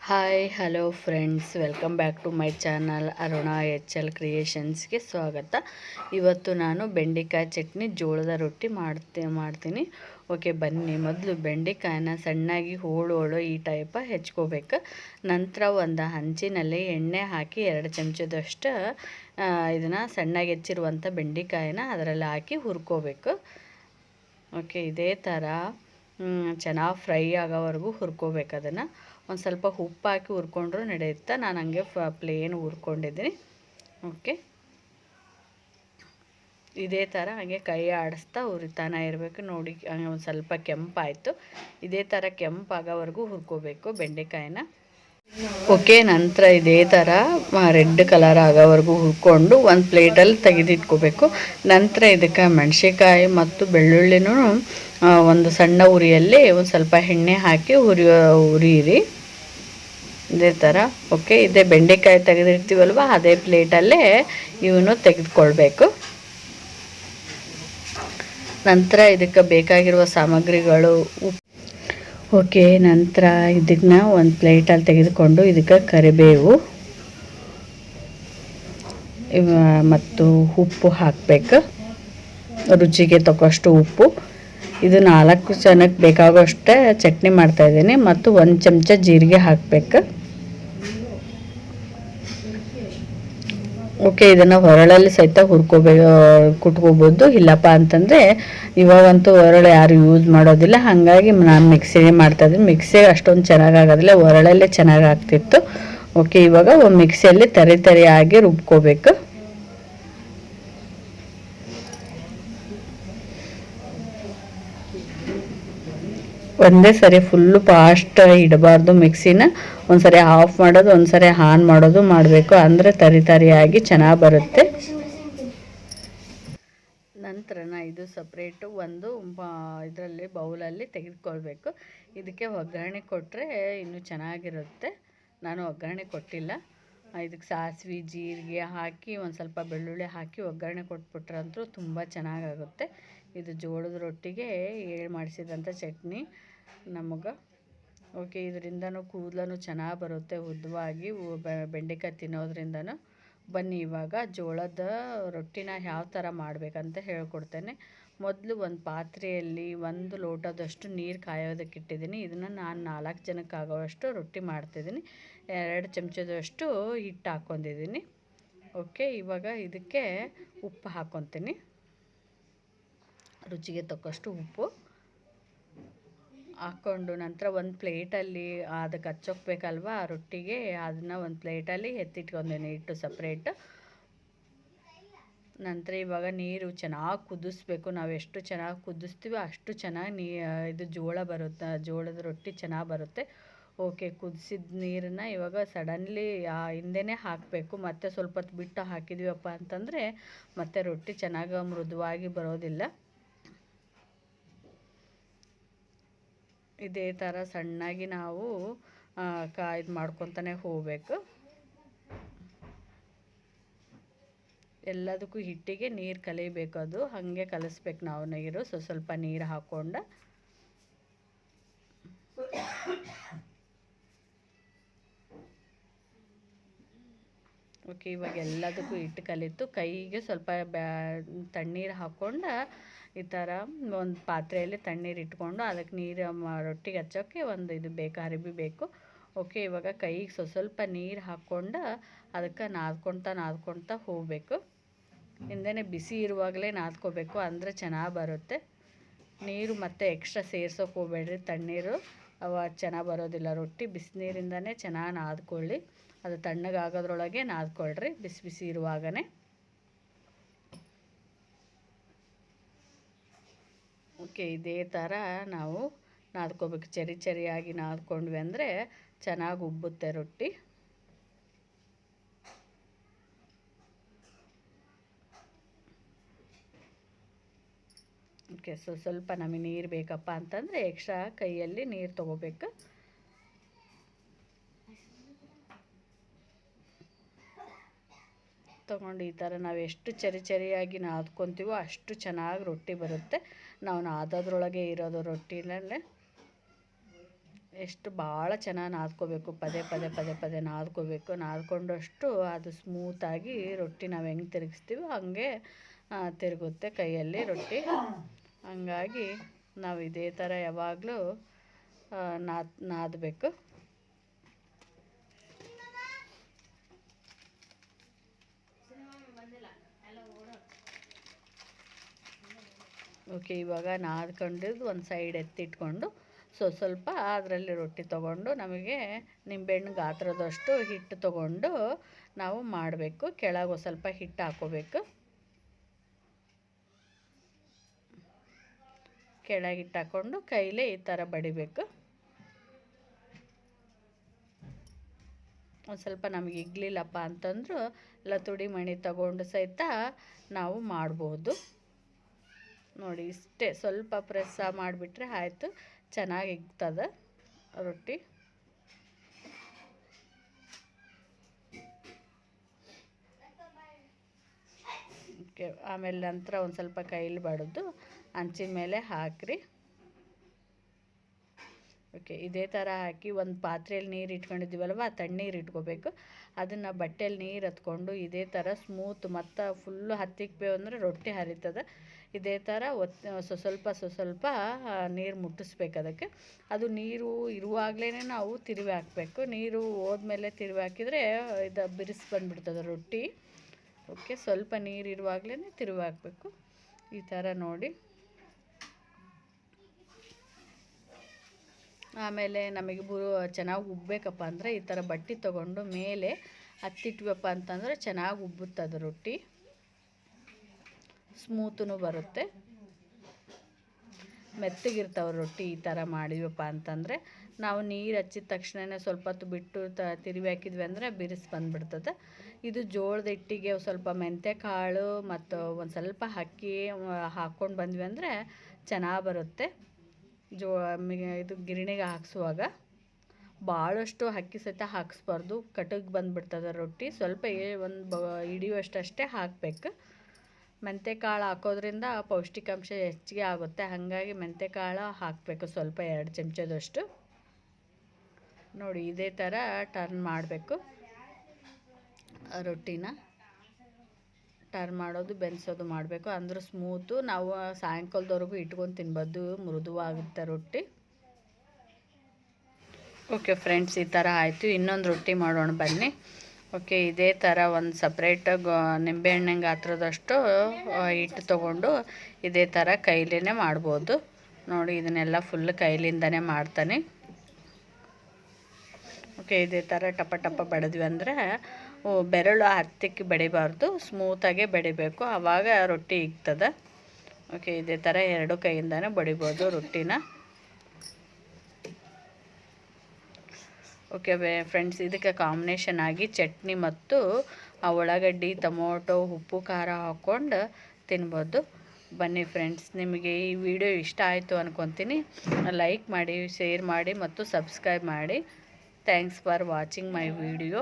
Hi hello friends, welcome back to my channel Aruna HL ಕ್ರಿಯೇಷನ್ಸ್ಗೆ ಸ್ವಾಗತ. ಇವತ್ತು ನಾನು ಬೆಂಡೆಕಾಯಿ ಚಟ್ನಿ ಜೋಳದ ರೊಟ್ಟಿ ಮಾಡ್ತೀನಿ. ಓಕೆ, ಬನ್ನಿ. ಮೊದಲು ಬೆಂಡೆಕಾಯಿನ ಸಣ್ಣಾಗಿ ಹೋಳು ಈ ಟೈಪ ಹೆಚ್ಕೋಬೇಕು. ನಂತರ ಒಂದು ಹಂಚಿನಲ್ಲಿ ಎಣ್ಣೆ ಹಾಕಿ 2 ಚಮಚದಷ್ಟು ಇದನ್ನು ಸಣ್ಣಾಗಿ ಹೆಚ್ಚಿರುವಂಥ ಬೆಂಡೆಕಾಯಿನ ಅದರಲ್ಲಿ ಹಾಕಿ ಹುರ್ಕೋಬೇಕು. ಓಕೆ, ಇದೇ ಥರ ಚೆನ್ನಾಗಿ ಫ್ರೈ ಆಗೋವರೆಗೂ ಹುರ್ಕೋಬೇಕು. ಅದನ್ನು ಒಂದು ಸ್ವಲ್ಪ ಉಪ್ಪು ಹಾಕಿ ಹುರ್ಕೊಂಡ್ರೂ ನಡೆಯುತ್ತೆ. ನಾನು ಹಂಗೆ ಪ್ಲೇನ್ ಹುರ್ಕೊಂಡಿದ್ದೀನಿ. ಓಕೆ, ಇದೇ ಥರ ಹಾಗೆ ಕೈ ಆಡಿಸ್ತಾ ಹುರಿತಾನೆ ಇರಬೇಕು. ನೋಡಿ, ಹಂಗೆ ಒಂದು ಸ್ವಲ್ಪ ಕೆಂಪಾಯಿತು. ಇದೇ ಥರ ಕೆಂಪಾಗೋವರೆಗೂ ಹುರ್ಕೋಬೇಕು ಬೆಂಡೆಕಾಯಿನ. ಓಕೆ, ನಂತರ ಇದೇ ಥರ ರೆಡ್ ಕಲರ್ ಆಗೋವರೆಗೂ ಹುರ್ಕೊಂಡು ಒಂದು ಪ್ಲೇಟಲ್ಲಿ ತೆಗೆದಿಟ್ಕೋಬೇಕು. ನಂತರ ಇದಕ್ಕೆ ಮೆಣಸಿನ್ಕಾಯಿ ಮತ್ತು ಬೆಳ್ಳುಳ್ಳಿನೂ ಒಂದು ಸಣ್ಣ ಉರಿಯಲ್ಲಿ ಒಂದು ಸ್ವಲ್ಪ ಎಣ್ಣೆ ಹಾಕಿ ಹುರಿಯಿರಿ ಇದೇ ಥರ. ಓಕೆ, ಇದೇ ಬೆಂಡೆಕಾಯಿ ತೆಗೆದಿರ್ತೀವಲ್ವ, ಅದೇ ಪ್ಲೇಟಲ್ಲೇ ಇವನು ತೆಗೆದುಕೊಳ್ಬೇಕು. ನಂತರ ಇದಕ್ಕೆ ಬೇಕಾಗಿರುವ ಸಾಮಗ್ರಿಗಳು ಓಕೆ, ನಂತರ ಇದನ್ನ ಒಂದು ಪ್ಲೇಟಲ್ಲಿ ತೆಗೆದುಕೊಂಡು ಇದಕ್ಕೆ ಕರಿಬೇವು ಮತ್ತು ಉಪ್ಪು ಹಾಕಬೇಕು. ರುಚಿಗೆ ತಕ್ಕಷ್ಟು ಉಪ್ಪು. ಇದು 4 ಜನಕ್ಕೆ ಬೇಕಾಗುವಷ್ಟೇ ಚಟ್ನಿ ಮಾಡ್ತಾಯಿದ್ದೀನಿ. ಮತ್ತು 1 ಚಮಚ ಜೀರಿಗೆ ಹಾಕಬೇಕು. ಓಕೆ, ಇದನ್ನು ಹೊರಳಲ್ಲಿ ಸಹಿತ ಕುಟ್ಕೋಬೋದು. ಇಲ್ಲಪ್ಪ ಅಂತಂದರೆ ಇವಾಗಂತೂ ಹೊರಳು ಯಾರು ಯೂಸ್ ಮಾಡೋದಿಲ್ಲ, ಹಾಗಾಗಿ ನಾನು ಮಿಕ್ಸಿಗೆ ಮಾಡ್ತಾಯಿದ್ದೀನಿ. ಮಿಕ್ಸಿಗೆ ಅಷ್ಟೊಂದು ಚೆನ್ನಾಗಾಗೋದಿಲ್ಲ, ಹೊರಳಲ್ಲೇ ಚೆನ್ನಾಗಿ ಆಗ್ತಿತ್ತು. ಓಕೆ, ಇವಾಗ ಒಂದು ಮಿಕ್ಸಿಯಲ್ಲಿ ತರಿಯಾಗಿ ರುಬ್ಕೋಬೇಕು. ಒಂದೇ ಸರಿ ಫುಲ್ಲು ಫಾಸ್ಟ್ ಇಡಬಾರ್ದು ಮಿಕ್ಸಿನ. ಒಂದು ಸರಿ ಆಫ್ ಮಾಡೋದು, ಒಂದು ಸರಿ ಆನ್ ಮಾಡೋದು ಮಾಡಬೇಕು. ಅಂದರೆ ತರಿಯಾಗಿ ಚೆನ್ನಾಗಿ ಬರುತ್ತೆ. ನಂತರ ಇದು ಸಪ್ರೇಟು ಒಂದು ಇದರಲ್ಲಿ ಬೌಲಲ್ಲಿ ತೆಗೆದುಕೊಳ್ಬೇಕು. ಇದಕ್ಕೆ ಒಗ್ಗರಣೆ ಕೊಟ್ಟರೆ ಇನ್ನೂ ಚೆನ್ನಾಗಿರುತ್ತೆ. ನಾನು ಒಗ್ಗರಣೆ ಕೊಟ್ಟಿಲ್ಲ. ಇದಕ್ಕೆ ಸಾಸಿವೆ ಜೀರಿಗೆ ಹಾಕಿ ಒಂದು ಸ್ವಲ್ಪ ಬೆಳ್ಳುಳ್ಳಿ ಹಾಕಿ ಒಗ್ಗರಣೆ ಕೊಟ್ಬಿಟ್ರಂತೂ ತುಂಬ ಚೆನ್ನಾಗಾಗುತ್ತೆ. ಇದು ಜೋಳದ ರೊಟ್ಟಿಗೆ ಮಾಡಿಸಿದಂಥ ಚಟ್ನಿ ನಮಗೆ. ಓಕೆ, ಇದರಿಂದನೂ ಕೂದಲೂ ಚೆನ್ನಾಗಿ ಬರುತ್ತೆ ಉದ್ದವಾಗಿ ಬೆಂಡೆಕಾಯಿ ತಿನ್ನೋದ್ರಿಂದನೂ. ಬನ್ನಿ, ಇವಾಗ ಜೋಳದ ರೊಟ್ಟಿನ ಯಾವ ಥರ ಮಾಡಬೇಕಂತ ಹೇಳ್ಕೊಡ್ತೇನೆ. ಮೊದಲು ಒಂದು ಪಾತ್ರೆಯಲ್ಲಿ 1 ಲೋಟದಷ್ಟು ನೀರು ಕಾಯೋದಕ್ಕೆ ಇಟ್ಟಿದ್ದೀನಿ. ಇದನ್ನು ನಾನು 4 ಜನಕ್ಕೆ ಆಗೋವಷ್ಟು ರೊಟ್ಟಿ ಮಾಡ್ತಿದ್ದೀನಿ. 2 ಚಮಚದಷ್ಟು ಹಿಟ್ಟು ಹಾಕ್ಕೊಂಡಿದ್ದೀನಿ. ಓಕೆ, ಇವಾಗ ಇದಕ್ಕೆ ಉಪ್ಪು ಹಾಕ್ಕೊತೀನಿ. ರುಚಿಗೆ ತಕ್ಕಷ್ಟು ಉಪ್ಪು ಹಾಕ್ಕೊಂಡು ನಂತರ ಒಂದು ಪ್ಲೇಟಲ್ಲಿ ಅದಕ್ಕೆ ಹಚ್ಚೋಕ್ಬೇಕಲ್ವ ರೊಟ್ಟಿಗೆ, ಅದನ್ನು ಒಂದು ಪ್ಲೇಟಲ್ಲಿ ಎತ್ತಿಟ್ಕೊಂಡಿದ್ದೀನಿ ಹಿಟ್ಟು ಸಪ್ರೇಟ್. ನಂತರ ಇವಾಗ ನೀರು ಚೆನ್ನಾಗಿ ಕುದಿಸ್ಬೇಕು. ನಾವು ಎಷ್ಟು ಚೆನ್ನಾಗಿ ಕುದಿಸ್ತೀವೋ ಅಷ್ಟು ಚೆನ್ನಾಗಿ ಇದು ಜೋಳದ ರೊಟ್ಟಿ ಚೆನ್ನಾಗಿ ಬರುತ್ತೆ. ಓಕೆ, ಕುದಿಸಿದ ನೀರನ್ನು ಇವಾಗ ಸಡನ್ಲಿ ಹಿಂದೆನೇ ಹಾಕಬೇಕು. ಮತ್ತು ಸ್ವಲ್ಪ ಹೊತ್ತು ಬಿಟ್ಟು ಹಾಕಿದ್ವಪ್ಪ ಅಂತಂದರೆ ಮತ್ತು ರೊಟ್ಟಿ ಚೆನ್ನಾಗಿ ಮೃದುವಾಗಿ ಬರೋದಿಲ್ಲ. ಇದೇ ಥರ ಸಣ್ಣಾಗಿ ನಾವು ಇದು ಮಾಡ್ಕೊತಾನೆ ಹೋಗಬೇಕು. ಎಲ್ಲದಕ್ಕೂ ಹಿಟ್ಟಿಗೆ ನೀರು ಕಲಿಬೇಕು. ಅದು ಹಾಗೆ ಕಲಿಸ್ಬೇಕು ನಾವು. ನೀರು ಸ್ವಲ್ಪ ನೀರು ಹಾಕ್ಕೊಂಡು ಓಕೆ, ಇವಾಗ ಎಲ್ಲದಕ್ಕೂ ಹಿಟ್ಟು ಕಲಿತು ಕೈಗೆ ಸ್ವಲ್ಪ ತಣ್ಣೀರು ಹಾಕ್ಕೊಂಡು ಈ ಥರ ಒಂದು ಪಾತ್ರೆಯಲ್ಲಿ ತಣ್ಣೀರು ಇಟ್ಕೊಂಡು ಅದಕ್ಕೆ ನೀರು ರೊಟ್ಟಿಗೆ ಹಚ್ಚೋಕ್ಕೆ ಒಂದು ಇದು ಅರಿವಿ ಬೇಕು. ಓಕೆ, ಇವಾಗ ಕೈಗೆ ಸ್ವಲ್ಪ ನೀರು ಹಾಕ್ಕೊಂಡು ಅದಕ್ಕೆ ನಾದ್ಕೊಳ್ತಾ ಹೋಗಬೇಕು. ಹಿಂದೆ ಬಿಸಿ ಇರುವಾಗಲೇ ನಾದ್ಕೋಬೇಕು, ಅಂದರೆ ಚೆನ್ನಾಗಿ ಬರುತ್ತೆ. ನೀರು ಮತ್ತು ಎಕ್ಸ್ಟ್ರಾ ಸೇರ್ಸೋಕೆ ಹೋಗಬೇಡ್ರಿ. ತಣ್ಣೀರು ಚೆನ್ನಾಗಿ ಬರೋದಿಲ್ಲ. ರೊಟ್ಟಿ ಬಿಸಿನೀರಿಂದನೇ ಚೆನ್ನಾಗಿ ನಾದ್ಕೊಳ್ಳಿ. ಅದು ತಣ್ಣಗಾಗೋದ್ರೊಳಗೆ ನಾದ್ಕೊಳ್ರಿ ಬಿಸಿ ಇರುವಾಗನೇ. ಓಕೆ, ಇದೇ ಥರ ನಾವು ನಾದ್ಕೋಬೇಕು. ಚರಿಯಾಗಿ ನಾದ್ಕೊಂಡ್ವಿ ಅಂದರೆ ಚೆನ್ನಾಗಿ ಉಬ್ಬುತ್ತೆ ರೊಟ್ಟಿ. ಓಕೆ, ಸ್ವಲ್ಪ ನಮಗೆ ನೀರು ಬೇಕಪ್ಪ ಅಂತಂದರೆ ಎಕ್ಸ್ಟ್ರಾ ಕೈಯಲ್ಲಿ ನೀರು ತೊಗೋಬೇಕು. ತೊಗೊಂಡು ಈ ಥರ ನಾವು ಎಷ್ಟು ಚರಿಯಾಗಿ ನಾದ್ಕೊತೀವೋ ಅಷ್ಟು ಚೆನ್ನಾಗಿ ರೊಟ್ಟಿ ಬರುತ್ತೆ. ನಾವು ನಾದೋದ್ರೊಳಗೆ ಇರೋದು ರೊಟ್ಟಿನಲ್ಲೇ ಎಷ್ಟು ಭಾಳ ಚೆನ್ನಾಗಿ ನಾದ್ಕೋಬೇಕು, ಪದೇ ಪದೇ ಪದೇ ಪದೇ ನಾದ್ಕೋಬೇಕು. ನಾದ್ಕೊಂಡಷ್ಟು ಅದು ಸ್ಮೂತಾಗಿ ರೊಟ್ಟಿ ನಾವು ಹೆಂಗೆ ತಿರುಗಿಸ್ತೀವೋ ಹಾಗೆ ತಿರುಗುತ್ತೆ ಕೈಯಲ್ಲಿ ರೊಟ್ಟಿ. ಹಂಗಾಗಿ ನಾವು ಇದೇ ಥರ ಯಾವಾಗಲೂ ನಾದಬೇಕು. ಓಕೆ, ಇವಾಗ ನಾದ್ಕೊಂಡಿದ್ದು ಒಂದು ಸೈಡ್ ಎತ್ತಿಟ್ಕೊಂಡು ಸ್ವಲ್ಪ ಅದರಲ್ಲಿ ರೊಟ್ಟಿ ತೊಗೊಂಡು ನಮಗೆ ನಿಂಬೆಹಣ್ಣು ಗಾತ್ರದಷ್ಟು ಹಿಟ್ಟು ತೊಗೊಂಡು ನಾವು ಮಾಡಬೇಕು. ಕೆಳಗೆ ಸ್ವಲ್ಪ ಹಿಟ್ಟು ಹಾಕ್ಕೋಬೇಕು. ಕೆಳಗೆ ಹಿಟ್ಟು ಹಾಕ್ಕೊಂಡು ಕೈಲೇ ಈ ಥರ ಬಡಿಬೇಕು. ಒಂದು ಸ್ವಲ್ಪ ನಮಗೆ ಇಗ್ಲಿಲ್ಲಪ್ಪ ಅಂತಂದ್ರು ಲತುಡಿ ಮಣಿ ತಗೊಂಡು ಸಹಿತ ನಾವು ಮಾಡ್ಬೋದು. ನೋಡಿ, ಇಷ್ಟೇ ಸ್ವಲ್ಪ ಪ್ರೆಸ್ ಮಾಡಿಬಿಟ್ರೆ ಆಯಿತು, ಚೆನ್ನಾಗಿ ಇಗ್ತದೆ ರೊಟ್ಟಿ. ಓಕೆ, ಆಮೇಲೆ ನಂತರ ಒಂದು ಸ್ವಲ್ಪ ಕೈಲಿ ಬಡಿದು ಹಂಚಿನ ಮೇಲೆ ಹಾಕ್ರಿ. ಓಕೆ, ಇದೇ ಥರ ಹಾಕಿ ಒಂದು ಪಾತ್ರೆಯಲ್ಲಿ ನೀರು ಇಟ್ಕೊಂಡಿದ್ದೀವಲ್ವ, ತಣ್ಣೀರು ಇಟ್ಕೋಬೇಕು. ಅದನ್ನು ಬಟ್ಟೆಯಲ್ಲಿ ನೀರು ಹತ್ಕೊಂಡು ಇದೇ ಥರ ಸ್ಮೂತ್ ಮತ್ತು ಫುಲ್ಲು ಹತ್ತಿಕ್ಬೇಕು ಅಂದರೆ ರೊಟ್ಟಿ ಹರಿತದೆ. ಇದೇ ಥರ ಸ್ವಲ್ಪ ನೀರು ಮುಟ್ಟಿಸ್ಬೇಕು ಅದಕ್ಕೆ. ಅದು ನೀರು ಇರುವಾಗಲೇ ನಾವು ತಿರುವಿ ಹಾಕಬೇಕು. ನೀರು ಹೋದ್ಮೇಲೆ ತಿರುವಿ ಹಾಕಿದರೆ ಇದು ಬಿರುಸು ಬಂದುಬಿಡ್ತದೆ ರೊಟ್ಟಿ. ಓಕೆ, ಸ್ವಲ್ಪ ನೀರು ಇರುವಾಗಲೇ ತಿರುವಿ ಹಾಕಬೇಕು. ಈ ಥರ ನೋಡಿ. ಆಮೇಲೆ ನಮಗೆ ಚೆನ್ನಾಗಿ ಉಬ್ಬಬೇಕಪ್ಪ ಅಂದರೆ ಈ ಥರ ಬಟ್ಟೆ ತೊಗೊಂಡು ಮೇಲೆ ಹತ್ತಿಟ್ವಪ್ಪ ಅಂತಂದರೆ ಚೆನ್ನಾಗಿ ಉಬ್ಬುತ್ತದೆ ರೊಟ್ಟಿ, ಸ್ಮೂತೂ ಬರುತ್ತೆ, ಮೆತ್ತಗಿರ್ತಾವೆ ರೊಟ್ಟಿ. ಈ ಥರ ಮಾಡಿವಪ್ಪ ಅಂತಂದರೆ ನಾವು ನೀರು ಹಚ್ಚಿದ ತಕ್ಷಣವೇ ಸ್ವಲ್ಪ ಹೊತ್ತು ಬಿಟ್ಟು ತಿರುವಿ ಹಾಕಿದ್ವಿ ಅಂದರೆ ಬಿರುಸು ಬಂದುಬಿಡ್ತದೆ. ಇದು ಜೋಳದ ಹಿಟ್ಟಿಗೆ ಸ್ವಲ್ಪ ಮೆಂತ್ಯ ಕಾಳು ಮತ್ತು ಒಂದು ಸ್ವಲ್ಪ ಅಕ್ಕಿ ಹಾಕ್ಕೊಂಡು ಬಂದ್ವಿ ಅಂದರೆ ಚೆನ್ನಾಗಿ ಬರುತ್ತೆ. ಇದು ಗಿರಣಿಗೆ ಹಾಕ್ಸುವಾಗ ಭಾಳಷ್ಟು ಅಕ್ಕಿ ಸಹಿತ ಹಾಕಿಸ್ಬಾರ್ದು, ಕಟುಗೆ ಬಂದುಬಿಡ್ತದೆ ರೊಟ್ಟಿ. ಸ್ವಲ್ಪ ಒಂದು ಹಿಡಿಯುವಷ್ಟೇ ಹಾಕಬೇಕು. ಮೆಂತ್ಯಕಾಳು ಹಾಕೋದ್ರಿಂದ ಪೌಷ್ಟಿಕಾಂಶ ಹೆಚ್ಚಿಗೆ ಆಗುತ್ತೆ. ಹಾಗಾಗಿ ಮೆಂತ್ಯಕಾಳು ಹಾಕಬೇಕು ಸ್ವಲ್ಪ, 2 ಚಮಚದಷ್ಟು. ನೋಡಿ, ಇದೇ ಥರ ಟರ್ನ್ ಮಾಡಬೇಕು. ರೊಟ್ಟಿನ ಟರ್ನ್ ಮಾಡೋದು, ಬೆನ್ಸೋದು ಮಾಡಬೇಕು. ಅಂದ್ರೆ ಸ್ಮೂತು. ನಾವು ಸಾಯಂಕಾಲದವರೆಗೂ ಇಟ್ಕೊಂಡು ತಿನ್ಬೋದು, ಮೃದುವಾಗುತ್ತೆ ರೊಟ್ಟಿ. ಓಕೆ ಫ್ರೆಂಡ್ಸ್, ಈ ಥರ ಆಯಿತು. ಇನ್ನೊಂದು ರೊಟ್ಟಿ ಮಾಡೋಣ ಬನ್ನಿ. ಓಕೆ, ಇದೇ ಥರ ಒಂದು ಸಪ್ರೇಟ್ ನಿಂಬೆಹಣ್ಣಿನ ಗಾತ್ರದಷ್ಟು ಹಿಟ್ಟು ತೊಗೊಂಡು ಇದೇ ಥರ ಕೈಲೇ ಮಾಡ್ಬೋದು. ನೋಡಿ, ಇದನ್ನೆಲ್ಲ ಫುಲ್ ಕೈಲಿಂದನೇ ಮಾಡ್ತಾನೆ. ಓಕೆ, ಇದೇ ಥರ ಟಪ ಟಪ ಬಡಿದ್ವಿ ಅಂದರೆ ಬೆರಳು ಹತ್ತಿಕ್ಕೆ ಬಡಿಬಾರ್ದು, ಸ್ಮೂತಾಗೆ ಬಡಿಬೇಕು, ಆವಾಗ ರೊಟ್ಟಿ ಇಗ್ತದೆ. ಓಕೆ, ಇದೇ ಥರ 2 ಕೈಯಿಂದನೇ ಬಡಿಬೋದು ರೊಟ್ಟಿನ. ಓಕೆ ಫ್ರೆಂಡ್ಸ್, ಇದಕ್ಕೆ ಕಾಂಬಿನೇಷನ್ ಆಗಿ ಚಟ್ನಿ ಮತ್ತು ಉಳ್ಳಾಗಡ್ಡಿ, ಟೊಮೊಟೊ, ಉಪ್ಪು, ಖಾರ ಹಾಕ್ಕೊಂಡು ತಿನ್ಬೋದು. ಬನ್ನಿ ಫ್ರೆಂಡ್ಸ್, ನಿಮಗೆ ಈ ವಿಡಿಯೋ ಇಷ್ಟ ಆಯಿತು ಅಂದ್ಕೊತೀನಿ. ಲೈಕ್ ಮಾಡಿ, ಶೇರ್ ಮಾಡಿ ಮತ್ತು ಸಬ್ಸ್ಕ್ರೈಬ್ ಮಾಡಿ. Thanks for watching my video.